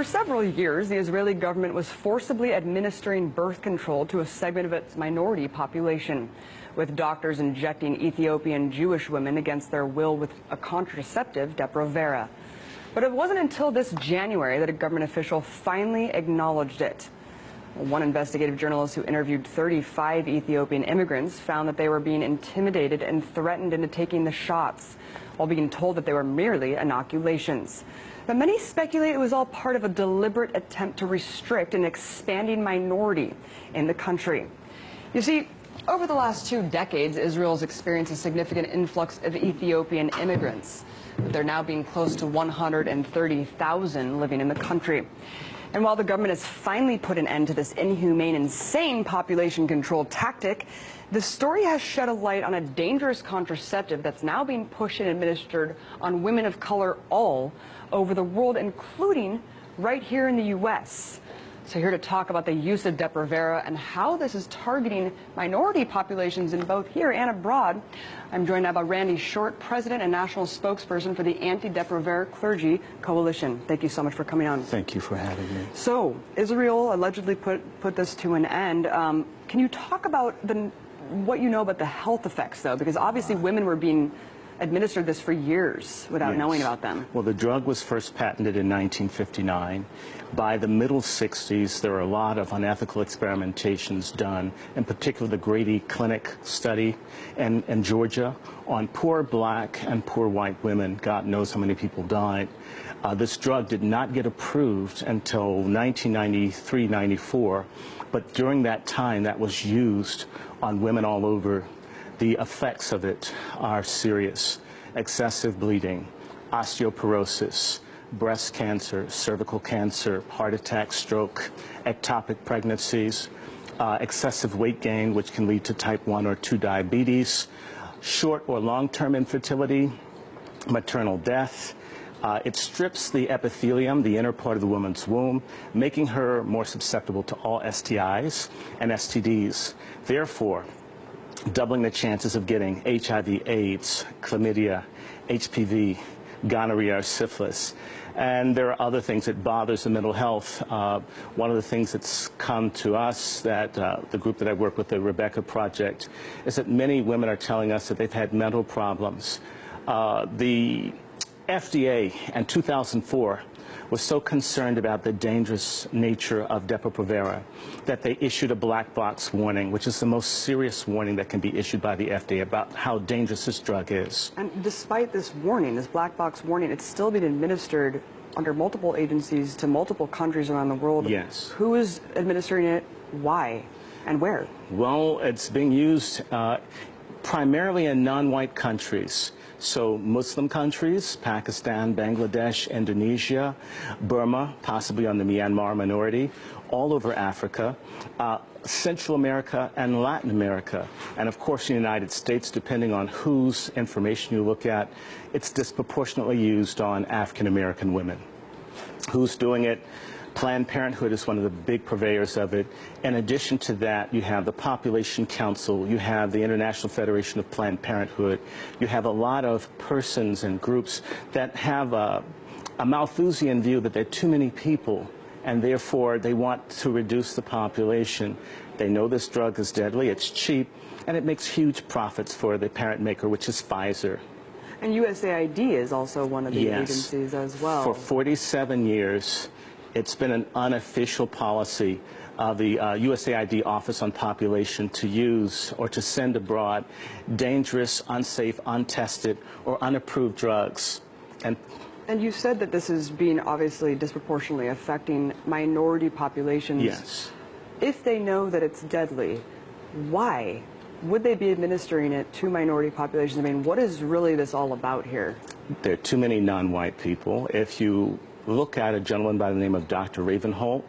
For several years, the Israeli government was forcibly administering birth control to a segment of its minority population, with doctors injecting Ethiopian Jewish women against their will with a contraceptive, Depo-Provera. But it wasn't until this January that a government official finally acknowledged it. One investigative journalist who interviewed 35 Ethiopian immigrants found that they were being intimidated and threatened into taking the shots, while being told that they were merely inoculations. But many speculate it was all part of a deliberate attempt to restrict an expanding minority in the country. You see, over the last 2 decades, Israel's experienced a significant influx of Ethiopian immigrants. There now being close to 130,000 living in the country. And while the government has finally put an end to this inhumane, insane population control tactic, the story has shed a light on a dangerous contraceptive that's now being pushed and administered on women of color all over the world, including right here in the U.S. So here to talk about the use of Depo-Provera and how this is targeting minority populations in both here and abroad, I'm joined now by Randy Short, President and National Spokesperson for the Anti-Depo-Provera Clergy Coalition. Thank you so much for coming on. Thank you for having me. So Israel allegedly put this to an end. Can you talk about what you know about the health effects, though? Because obviously women were being administered this for years without knowing about them. Well, the drug was first patented in 1959. By the middle 60s, there were a lot of unethical experimentations done, in particular the Grady Clinic study in Georgia on poor black and poor white women. God knows how many people died. This drug did not get approved until 1993-94, but during that time that was used on women all over. The effects of it are serious: excessive bleeding, osteoporosis, breast cancer, cervical cancer, heart attack, stroke, ectopic pregnancies, excessive weight gain, which can lead to type 1 or 2 diabetes, short or long-term infertility, maternal death. It strips the epithelium, the inner part of the woman's womb, making her more susceptible to all STIs and STDs. Therefore, doubling the chances of getting HIV, AIDS, chlamydia, HPV, gonorrhea, or syphilis. And there are other things that bothers the mental health. One of the things that's come to us, that the group that I work with, the Rebecca Project, is that many women are telling us that they've had mental problems. The FDA in 2004 was so concerned about the dangerous nature of Depo-Provera that they issued a black box warning, which is the most serious warning that can be issued by the FDA about how dangerous this drug is. And despite this warning, this black box warning, it's still being administered under multiple agencies to multiple countries around the world. Yes. Who is administering it? Why? And where? Well, it's being used primarily in non-white countries. So Muslim countries, Pakistan, Bangladesh, Indonesia, Burma, possibly on the Myanmar minority, all over Africa, Central America and Latin America, and of course the United States, depending on whose information you look at, it's disproportionately used on African American women. Who's doing it? Planned Parenthood is one of the big purveyors of it. In addition to that, you have the Population Council, you have the International Federation of Planned Parenthood, you have a lot of persons and groups that have a Malthusian view that there are too many people, and therefore they want to reduce the population. They know this drug is deadly, it's cheap, and it makes huge profits for the parent maker, which is Pfizer. And USAID is also one of the agencies as well. For 47 years, it's been an unofficial policy of the USAID Office on Population to use or to send abroad dangerous, unsafe, untested, or unapproved drugs. And you said that this is being obviously disproportionately affecting minority populations. Yes. If they know that it's deadly, why would they be administering it to minority populations? I mean, what is really this all about here? There are too many non-white people. If you look at a gentleman by the name of Dr. Ravenholt,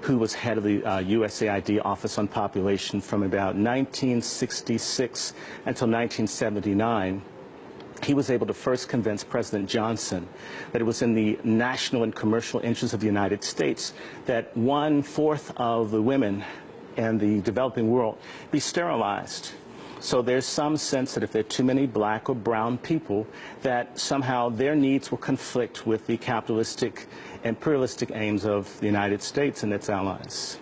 who was head of the USAID Office on Population from about 1966 until 1979, he was able to first convince President Johnson that it was in the national and commercial interests of the United States that 1/4 of the women in the developing world be sterilized. So there's some sense that if there are too many black or brown people, that somehow their needs will conflict with the capitalistic, imperialistic aims of the United States and its allies.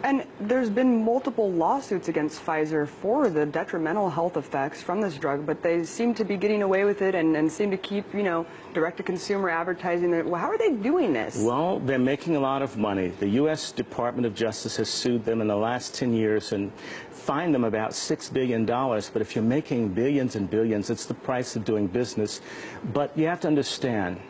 And there's been multiple lawsuits against Pfizer for the detrimental health effects from this drug, but they seem to be getting away with it and seem to keep, direct-to-consumer advertising. Well, how are they doing this? Well, they're making a lot of money. The U.S. Department of Justice has sued them in the last 10 years and fined them about $6 billion. But if you're making billions and billions, it's the price of doing business. But you have to understand,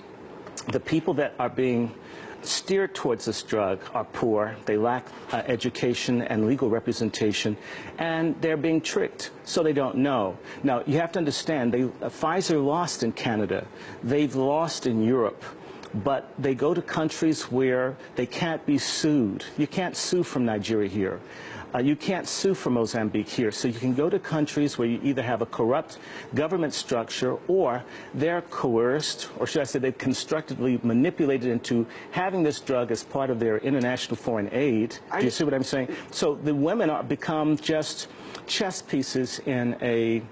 the people that are being steered towards this drug are poor, they lack education and legal representation, and they're being tricked, so they don't know. Now, you have to understand, Pfizer lost in Canada, they've lost in Europe, but they go to countries where they can't be sued. You can't sue from Nigeria here. You can't sue from Mozambique here. So you can go to countries where you either have a corrupt government structure or they're coerced, or should I say they've constructively manipulated into having this drug as part of their international foreign aid. Do you see what I'm saying? So the women become just chess pieces in a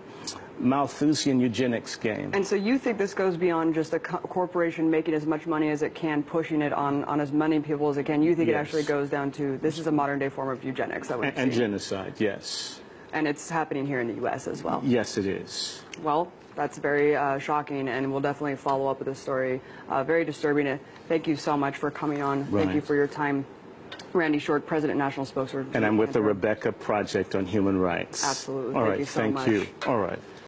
Malthusian eugenics game. And so you think this goes beyond just a corporation making as much money as it can, pushing it on as many people as it can. You think it actually goes down to, this is a modern day form of eugenics. And genocide, yes. And it's happening here in the U.S. as well. Yes, it is. Well, that's very shocking, and we'll definitely follow up with this story. Very disturbing. Thank you so much for coming on. Right. Thank you for your time. Randy Short, President, National Spokesperson. And I'm with the Rebecca Project on Human Rights. Absolutely. All right, thank you so much. Thank you. All right.